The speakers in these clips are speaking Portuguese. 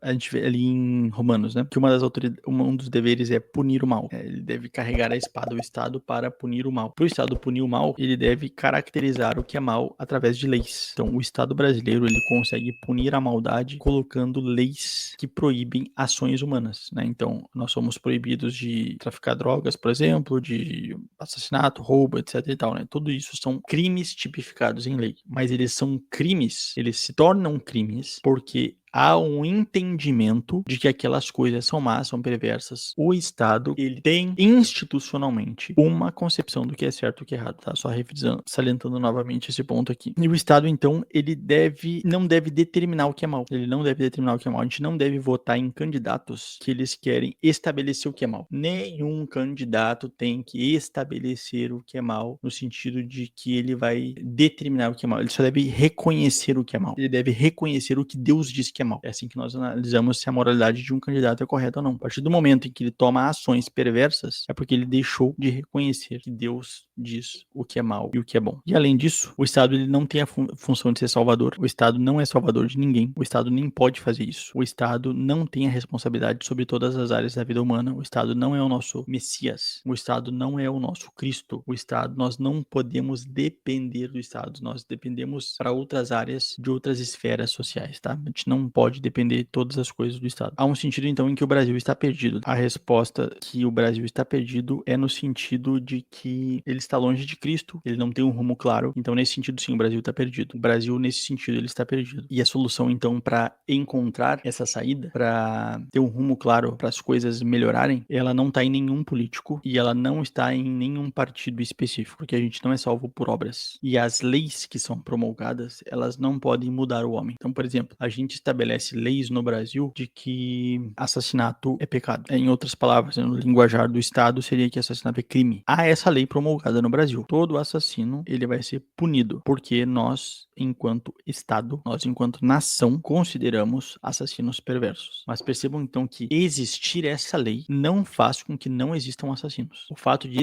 a gente vê ali em Romanos, né? Que um dos deveres é punir o mal. Ele deve carregar a espada, o Estado, para punir o mal. Para o Estado punir o mal, ele deve caracterizar o que é mal através de leis. Então, o Estado brasileiro, ele consegue punir a maldade colocando leis que proíbem ações humanas, né? Então, nós somos proibidos de traficar drogas, por exemplo, de assassinato, roubo, etc e tal, né? Tudo isso são crimes tipificados em lei, mas eles são crimes, eles se tornam crimes porque há um entendimento de que aquelas coisas são más, são perversas. O Estado, ele tem institucionalmente uma concepção do que é certo e o que é errado, tá? Só revisando, salientando novamente esse ponto aqui. E o Estado, então, ele não deve determinar o que é mal. Ele não deve determinar o que é mal. A gente não deve votar em candidatos que eles querem estabelecer o que é mal. Nenhum candidato tem que estabelecer o que é mal, no sentido de que ele vai determinar o que é mal. Ele só deve reconhecer o que é mal. Ele deve reconhecer o que Deus diz que é mal. É assim que nós analisamos se a moralidade de um candidato é correta ou não. A partir do momento em que ele toma ações perversas, é porque ele deixou de reconhecer que Deus diz o que é mal e o que é bom. E além disso, o Estado ele não tem a função de ser salvador. O Estado não é salvador de ninguém. O Estado nem pode fazer isso. O Estado não tem a responsabilidade sobre todas as áreas da vida humana. O Estado não é o nosso Messias. O Estado não é o nosso Cristo. O Estado, nós não podemos depender do Estado. Nós dependemos para outras áreas de outras esferas sociais, tá? A gente não pode depender de todas as coisas do Estado. Há um sentido, então, em que o Brasil está perdido. A resposta que o Brasil está perdido é no sentido de que ele está longe de Cristo, ele não tem um rumo claro. Então, nesse sentido, sim, o Brasil está perdido. O Brasil, nesse sentido, ele está perdido. E a solução, então, para encontrar essa saída, para ter um rumo claro, para as coisas melhorarem, ela não está em nenhum político e ela não está em nenhum partido específico, porque a gente não é salvo por obras. E as leis que são promulgadas, elas não podem mudar o homem. Então, por exemplo, a gente estabelece leis no Brasil de que assassinato é pecado. Em outras palavras, no linguajar do Estado, seria que assassinato é crime. Há essa lei promulgada no Brasil. Todo assassino, ele vai ser punido, porque nós, enquanto Estado, nós, enquanto nação, consideramos assassinos perversos. Mas percebam, então, que existir essa lei não faz com que não existam assassinos. O fato de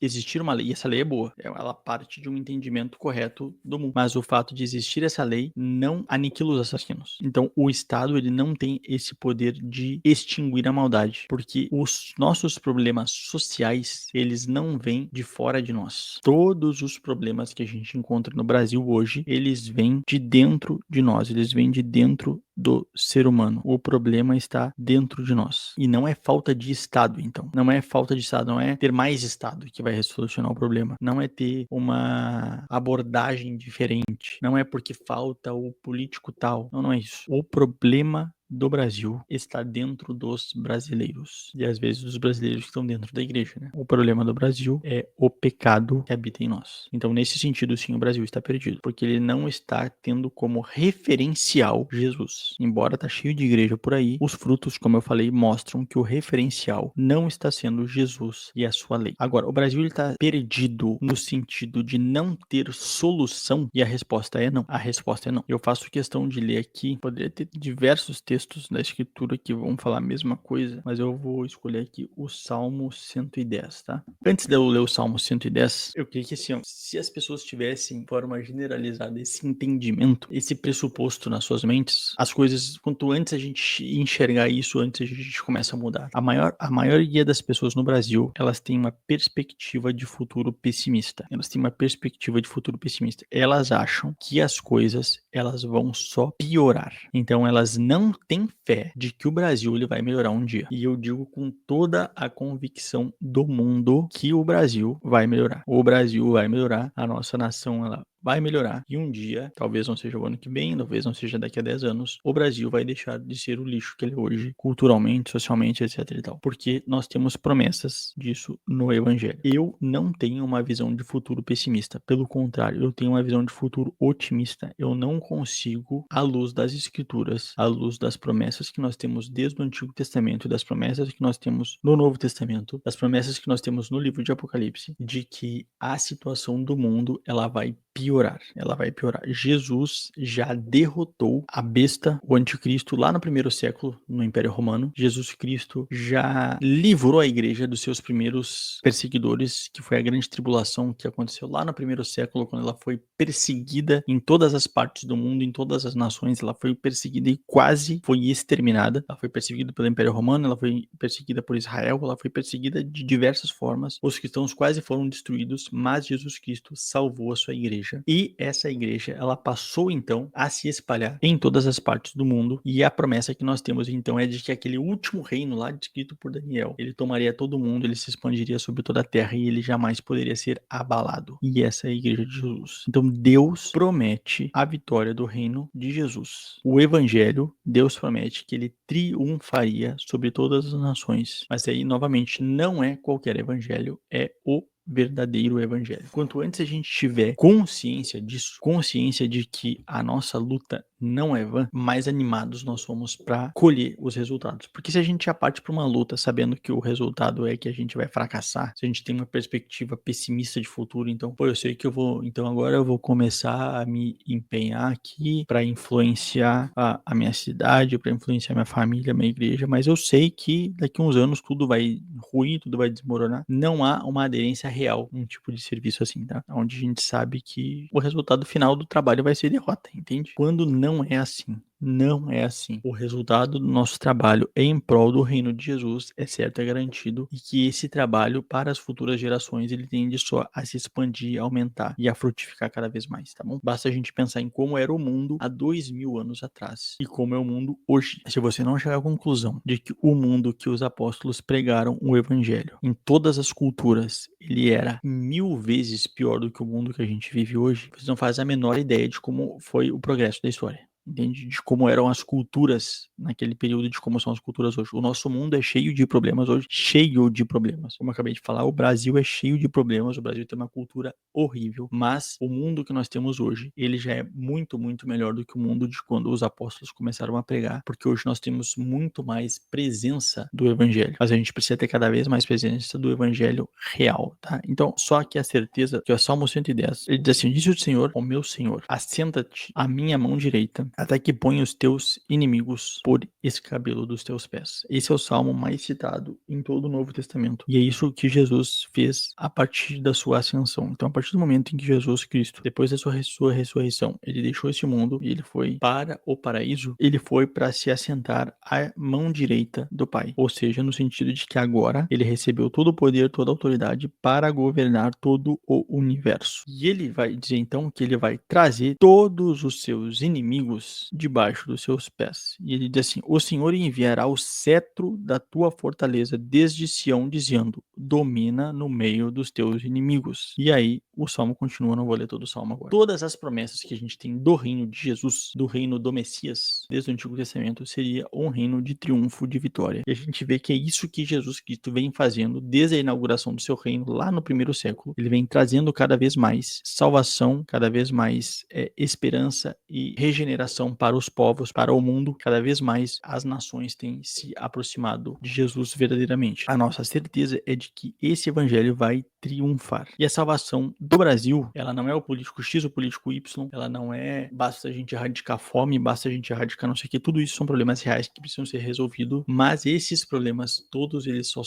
existir uma lei, e essa lei é boa, ela parte de um entendimento correto do mundo, mas o fato de existir essa lei não aniquila os assassinos. Então, o Estado, ele não tem esse poder de extinguir a maldade, porque os nossos problemas sociais, eles não vêm de fora de nós. Todos os problemas que a gente encontra no Brasil hoje, eles vêm de dentro de nós, eles vêm de dentro do ser humano. O problema está dentro de nós. E não é falta de Estado, então. Não é falta de Estado, não é ter mais Estado que vai solucionar o problema. Não é ter uma abordagem diferente. Não é porque falta o político tal. Não, não é isso. O problema do Brasil está dentro dos brasileiros. E às vezes os brasileiros que estão dentro da igreja, né? O problema do Brasil é o pecado que habita em nós. Então, nesse sentido, sim, o Brasil está perdido. Porque ele não está tendo como referencial Jesus. Embora tá cheio de igreja por aí, os frutos, como eu falei, mostram que o referencial não está sendo Jesus e a sua lei. Agora, o Brasil está perdido no sentido de não ter solução e a resposta é não. A resposta é não. Eu faço questão de ler aqui, poderia ter diversos textos da escritura que vão falar a mesma coisa, mas eu vou escolher aqui o Salmo 110, tá? Antes de eu ler o Salmo 110, eu queria que assim, ó, se as pessoas tivessem de forma generalizada esse entendimento, esse pressuposto nas suas mentes, as coisas, quanto antes a gente enxergar isso, antes a gente começa a mudar. A maioria das pessoas no Brasil, elas têm uma perspectiva de futuro pessimista. Elas têm uma perspectiva de futuro pessimista. Elas acham que as coisas, elas vão só piorar. Então elas não têm fé de que o Brasil ele vai melhorar um dia. E eu digo com toda a convicção do mundo que o Brasil vai melhorar. O Brasil vai melhorar, a nossa nação ela vai melhorar. E um dia, talvez não seja o ano que vem, talvez não seja daqui a 10 anos, o Brasil vai deixar de ser o lixo que ele é hoje, culturalmente, socialmente, etc e tal. Porque nós temos promessas disso no Evangelho. Eu não tenho uma visão de futuro pessimista. Pelo contrário, eu tenho uma visão de futuro otimista. Eu não consigo, à luz das Escrituras, à luz das promessas que nós temos desde o Antigo Testamento, das promessas que nós temos no Novo Testamento, das promessas que nós temos no livro de Apocalipse, de que a situação do mundo, ela vai piorar. Ela vai piorar. Jesus já derrotou a besta, o anticristo, lá no primeiro século, no Império Romano. Jesus Cristo já livrou a igreja dos seus primeiros perseguidores, que foi a grande tribulação que aconteceu lá no primeiro século, quando ela foi perseguida em todas as partes do mundo, em todas as nações. Ela foi perseguida e quase foi exterminada. Ela foi perseguida pelo Império Romano, ela foi perseguida por Israel, ela foi perseguida de diversas formas. Os cristãos quase foram destruídos, mas Jesus Cristo salvou a sua igreja. E essa igreja, ela passou então a se espalhar em todas as partes do mundo. E a promessa que nós temos então é de que aquele último reino lá descrito por Daniel, ele tomaria todo mundo, ele se expandiria sobre toda a terra e ele jamais poderia ser abalado. E essa é a igreja de Jesus. Então Deus promete a vitória do reino de Jesus. O evangelho, Deus promete que ele triunfaria sobre todas as nações. Mas aí, novamente, não é qualquer evangelho, é o verdadeiro evangelho. Quanto antes a gente tiver consciência disso, consciência de que a nossa luta não é vã, mais animados nós somos para colher os resultados. Porque se a gente já parte para uma luta sabendo que o resultado é que a gente vai fracassar, se a gente tem uma perspectiva pessimista de futuro, então, pô, eu sei que então agora eu vou começar a me empenhar aqui para influenciar a minha cidade, para influenciar minha família, minha igreja, mas eu sei que daqui a uns anos tudo vai ruir, tudo vai desmoronar. Não há uma aderência real um tipo de serviço assim, tá? Onde a gente sabe que o resultado final do trabalho vai ser derrota, entende? Quando não é assim. Não é assim. O resultado do nosso trabalho em prol do reino de Jesus é certo, é garantido, e que esse trabalho para as futuras gerações ele tende só a se expandir, aumentar e a frutificar cada vez mais, tá bom? Basta a gente pensar em como era o mundo há 2000 anos atrás e como é o mundo hoje. Se você não chegar à conclusão de que o mundo que os apóstolos pregaram o evangelho em todas as culturas ele era 1000 vezes pior do que o mundo que a gente vive hoje, você não faz a menor ideia de como foi o progresso da história. Entende? De como eram as culturas naquele período, de como são as culturas hoje. O nosso mundo é cheio de problemas hoje, cheio de problemas. Como eu acabei de falar, o Brasil é cheio de problemas, o Brasil tem uma cultura horrível, mas o mundo que nós temos hoje, ele já é muito, muito melhor do que o mundo de quando os apóstolos começaram a pregar, porque hoje nós temos muito mais presença do evangelho, mas a gente precisa ter cada vez mais presença do evangelho real, tá? Então, só que a certeza, que é o Salmo 110, ele diz assim, disse o Senhor ao meu Senhor, assenta-te à minha mão direita, até que ponha os teus inimigos por escabelo dos teus pés. Esse é o salmo mais citado em todo o Novo Testamento. E é isso que Jesus fez a partir da sua ascensão. Então, a partir do momento em que Jesus Cristo, depois da sua ressurreição, ele deixou esse mundo e ele foi para o paraíso, ele foi para se assentar à mão direita do Pai. Ou seja, no sentido de que agora ele recebeu todo o poder, toda a autoridade para governar todo o universo. E ele vai dizer então que ele vai trazer todos os seus inimigos debaixo dos seus pés. E ele diz assim, o Senhor enviará o cetro da tua fortaleza desde Sião, dizendo, domina no meio dos teus inimigos. E aí, o Salmo continua, não vou ler todo o Salmo agora. Todas as promessas que a gente tem do reino de Jesus, do reino do Messias, desde o Antigo Testamento, seria um reino de triunfo, de vitória. E a gente vê que é isso que Jesus Cristo vem fazendo desde a inauguração do seu reino, lá no primeiro século. Ele vem trazendo cada vez mais salvação, cada vez mais esperança e regeneração para os povos, para o mundo. Cada vez mais as nações têm se aproximado de Jesus verdadeiramente. A nossa certeza é de que esse evangelho vai triunfar. E a salvação do Brasil, ela não é o político X ou o político Y, ela não é basta a gente erradicar a fome, basta a gente erradicar não sei o que, tudo isso são problemas reais que precisam ser resolvidos, mas esses problemas todos eles só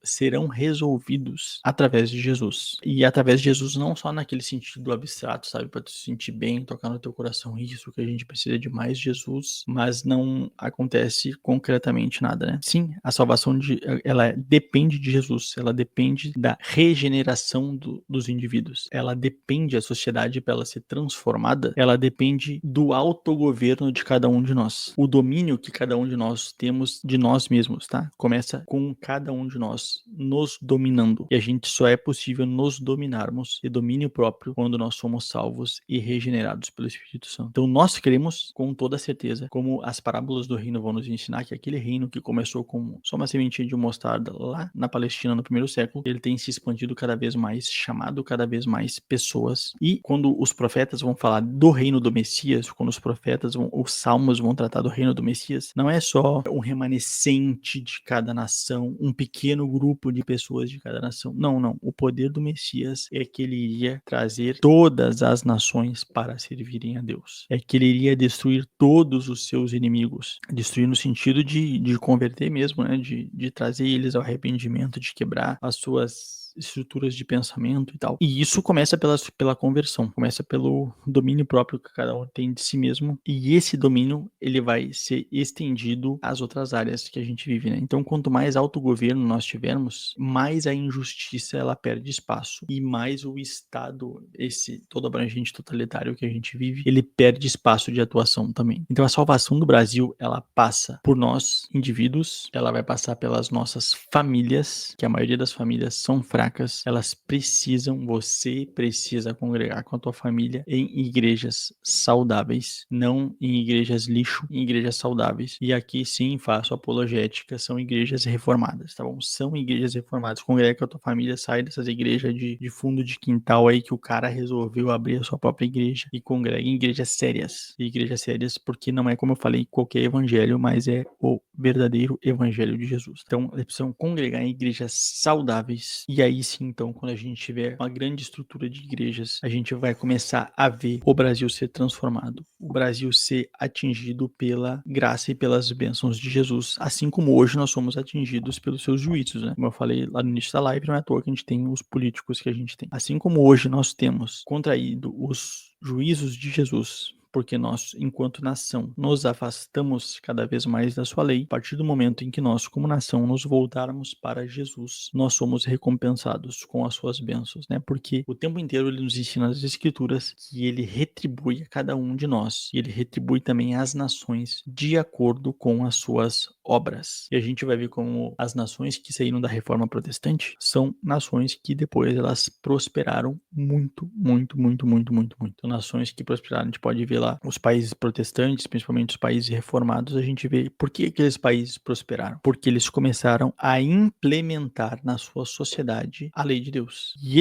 serão resolvidos através de Jesus. E através de Jesus não só naquele sentido abstrato, sabe, para tu se sentir bem, tocar no teu coração, isso que a gente precisa de mais Jesus, mas não acontece concretamente nada, né? Sim, a salvação ela depende de Jesus, ela depende da regeneração dos indivíduos, ela depende, a sociedade para ela ser transformada, ela depende do autogoverno de cada um de nós, o domínio que cada um de nós temos de nós mesmos, tá? Começa com cada um de nós nos dominando, e a gente só é possível nos dominarmos e domínio próprio quando nós somos salvos e regenerados pelo Espírito Santo. Então nós cremos com toda certeza, como as parábolas do reino vão nos ensinar, que aquele reino que começou com só uma sementinha de mostarda lá na Palestina no primeiro século, ele tem se expandido cada vez mais, chamado cada vez mais pessoas. E quando os profetas vão falar do reino do Messias, quando os salmos vão tratar do reino do Messias, não é só um remanescente de cada nação, um pequeno grupo de pessoas de cada nação. Não, não. O poder do Messias é que ele iria trazer todas as nações para servirem a Deus. É que ele iria destruir todos os seus inimigos. Destruir no sentido de converter mesmo, né? De trazer eles ao arrependimento, de quebrar as suas estruturas de pensamento e tal. E isso começa pela conversão, começa pelo domínio próprio que cada um tem de si mesmo, e esse domínio ele vai ser estendido às outras áreas que a gente vive, né? Então, quanto mais autogoverno nós tivermos, mais a injustiça ela perde espaço e mais o Estado, esse todo abrangente totalitário que a gente vive, ele perde espaço de atuação também. Então, a salvação do Brasil, ela passa por nós, indivíduos, ela vai passar pelas nossas famílias, que a maioria das famílias são fracas, elas precisam, você precisa congregar com a tua família em igrejas saudáveis, não em igrejas lixo, em igrejas saudáveis. E aqui sim faço apologética, são igrejas reformadas, tá bom? São igrejas reformadas. Congrega com a tua família, sai dessas igrejas de fundo de quintal aí que o cara resolveu abrir a sua própria igreja e congrega em igrejas sérias. Igrejas sérias porque não é, como eu falei, qualquer evangelho, mas é o verdadeiro evangelho de Jesus. Então, eles precisam congregar em igrejas saudáveis. E aí sim, então, quando a gente tiver uma grande estrutura de igrejas, a gente vai começar a ver o Brasil ser transformado, o Brasil ser atingido pela graça e pelas bênçãos de Jesus, assim como hoje nós somos atingidos pelos seus juízos, né? Como eu falei lá no início da live, não é à toa que a gente tem os políticos que a gente tem. Assim como hoje nós temos contraído os juízos de Jesus, porque nós, enquanto nação, nos afastamos cada vez mais da sua lei. A partir do momento em que nós, como nação, nos voltarmos para Jesus, nós somos recompensados com as suas bênçãos, né? Porque o tempo inteiro ele nos ensina nas Escrituras que ele retribui a cada um de nós, e ele retribui também às nações de acordo com as suas obras. E a gente vai ver como as nações que saíram da Reforma Protestante são nações que depois elas prosperaram muito, muito, muito, muito, muito, muito. Então, nações que prosperaram, a gente pode ver lá os países protestantes, principalmente os países reformados, a gente vê por que aqueles países prosperaram. Porque eles começaram a implementar na sua sociedade a lei de Deus. E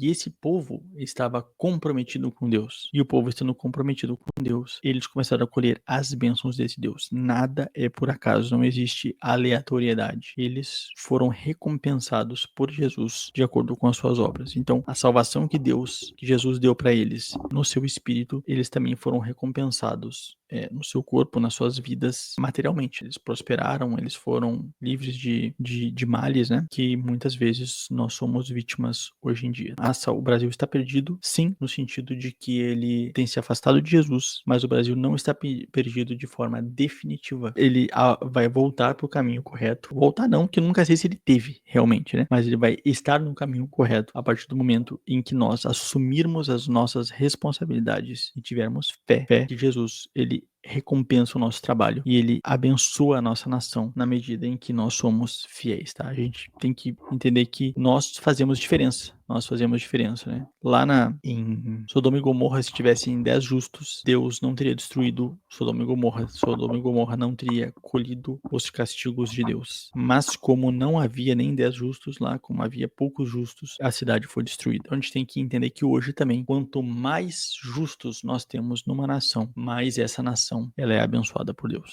esse povo estava comprometido com Deus. E o povo estando comprometido com Deus, eles começaram a colher as bênçãos desse Deus. Nada é por acaso, não existe aleatoriedade. Eles foram recompensados por Jesus de acordo com as suas obras. Então, a salvação que Jesus deu para eles no seu espírito, eles também foram recompensados no seu corpo, nas suas vidas, materialmente. Eles prosperaram, eles foram livres de males, né? Que muitas vezes nós somos vítimas hoje em dia. O Brasil está perdido, sim, no sentido de que ele tem se afastado de Jesus, mas o Brasil não está perdido de forma definitiva. Ele vai voltar para o caminho correto. Voltar não, que eu nunca sei se ele teve realmente, né? Mas ele vai estar no caminho correto a partir do momento em que nós assumirmos as nossas responsabilidades e tivermos fé que Jesus, ele recompensa o nosso trabalho e ele abençoa a nossa nação na medida em que nós somos fiéis, tá? A gente tem que entender que nós fazemos diferença. Nós fazemos diferença, né? Lá em Sodoma e Gomorra, se tivessem 10 justos, Deus não teria destruído Sodoma e Gomorra. Sodoma e Gomorra não teria colhido os castigos de Deus. Mas como não havia nem 10 justos lá, como havia poucos justos, a cidade foi destruída. Então a gente tem que entender que hoje também, quanto mais justos nós temos numa nação, mais essa nação ela é abençoada por Deus.